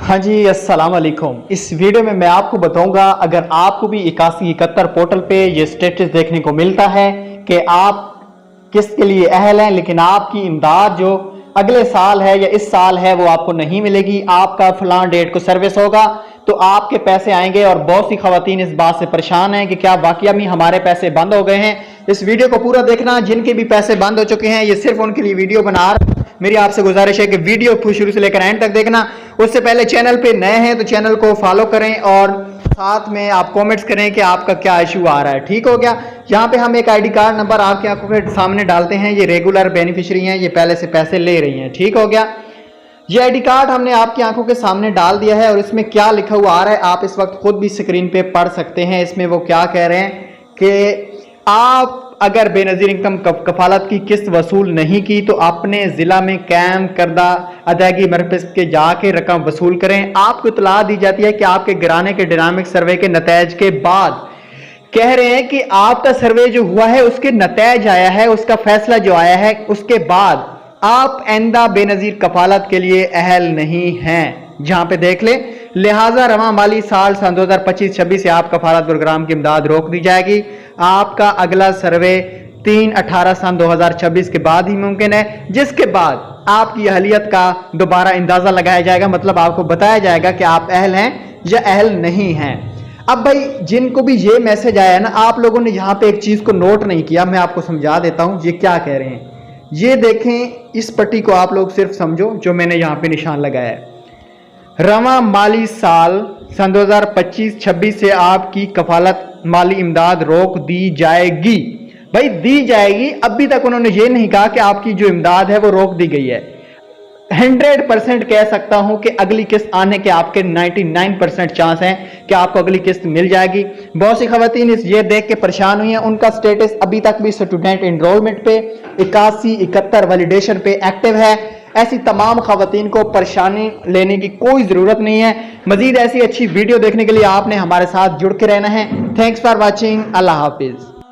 हाँ जी, अस्सलाम वालेकुम। इस वीडियो में मैं आपको बताऊंगा, अगर आपको भी 8171 पोर्टल पे ये स्टेटस देखने को मिलता है कि आप किसके लिए अहल हैं, लेकिन आपकी इमदाद जो अगले साल है या इस साल है वो आपको नहीं मिलेगी, आपका फलां डेट को सर्विस होगा तो आपके पैसे आएंगे। और बहुत सी खवातीन इस बात से परेशान हैं कि क्या वाकई में हमारे पैसे बंद हो गए हैं। इस वीडियो को पूरा देखना, जिनके भी पैसे बंद हो चुके हैं ये सिर्फ उनके लिए वीडियो बना रहा। मेरी आपसे गुजारिश है कि वीडियो शुरू से लेकर एंड तक देखना। उससे पहले चैनल पे नए हैं तो चैनल को फॉलो करें और साथ में आप कमेंट्स करें कि आपका क्या इशू आ रहा है। ठीक हो गया। यहाँ पे हम एक आईडी कार्ड नंबर आपकी आंखों के सामने डालते हैं। ये रेगुलर बेनिफिशियरी हैं, ये पहले से पैसे ले रही हैं। ठीक हो गया। ये आईडी कार्ड हमने आपकी आंखों के सामने डाल दिया है और इसमें क्या लिखा हुआ आ रहा है आप इस वक्त खुद भी स्क्रीन पे पढ़ सकते हैं। इसमें वो क्या कह रहे हैं कि आप अगर बेनजीर इनकम कफालत की किस्त वसूल नहीं की तो अपने जिला में कायम करदा अदायगी मरकज के जाके रकम वसूल करें। आपको इतला दी जाती है कि आपके घराने के डायनामिक सर्वे के नतीजे के बाद कह रहे हैं कि आपका सर्वे जो हुआ है उसके नतीजे आया है, उसका फैसला जो आया है उसके बाद आप आइंदा बेनजीर कफालत के लिए अहल नहीं हैं। जहां पे देख ले, लिहाजा रवा माली साल 2025-26 से आप कफालत प्रोग्राम की इमदाद रोक दी जाएगी। आपका अगला सर्वे 3/18 सन 2026 के बाद ही मुमकिन है, जिसके बाद आपकी अहलियत का दोबारा अंदाजा लगाया जाएगा। मतलब आपको बताया जाएगा कि आप अहल हैं या अहल नहीं हैं। अब भाई जिनको भी ये मैसेज आया ना, आप लोगों ने यहाँ पे एक चीज को नोट नहीं किया, मैं आपको समझा देता हूं ये क्या कह रहे हैं। ये देखें, इस पट्टी को आप लोग सिर्फ समझो जो मैंने यहाँ पे निशान लगाया है। रवा माली साल सन 2025-26 से आपकी कफालत माली इमदाद रोक दी जाएगी। भाई दी जाएगी, अभी तक उन्होंने ये नहीं कहा कि आपकी जो इमदाद है वो रोक दी गई है। 100% कह सकता हूं कि अगली किस्त आने के आपके 99% चांस हैं कि आपको अगली किस्त मिल जाएगी। बहुत सी खवातीन इस ये देख के परेशान हुई हैं, उनका स्टेटस अभी तक भी स्टूडेंट एनरोलमेंट पे 8171 वैलिडेशन पे एक्टिव है। ऐसी तमाम खवातीन को परेशानी लेने की कोई जरूरत नहीं है। मजीद ऐसी अच्छी वीडियो देखने के लिए आपने हमारे साथ जुड़ के रहना है। Thanks for watching. Allah Hafiz.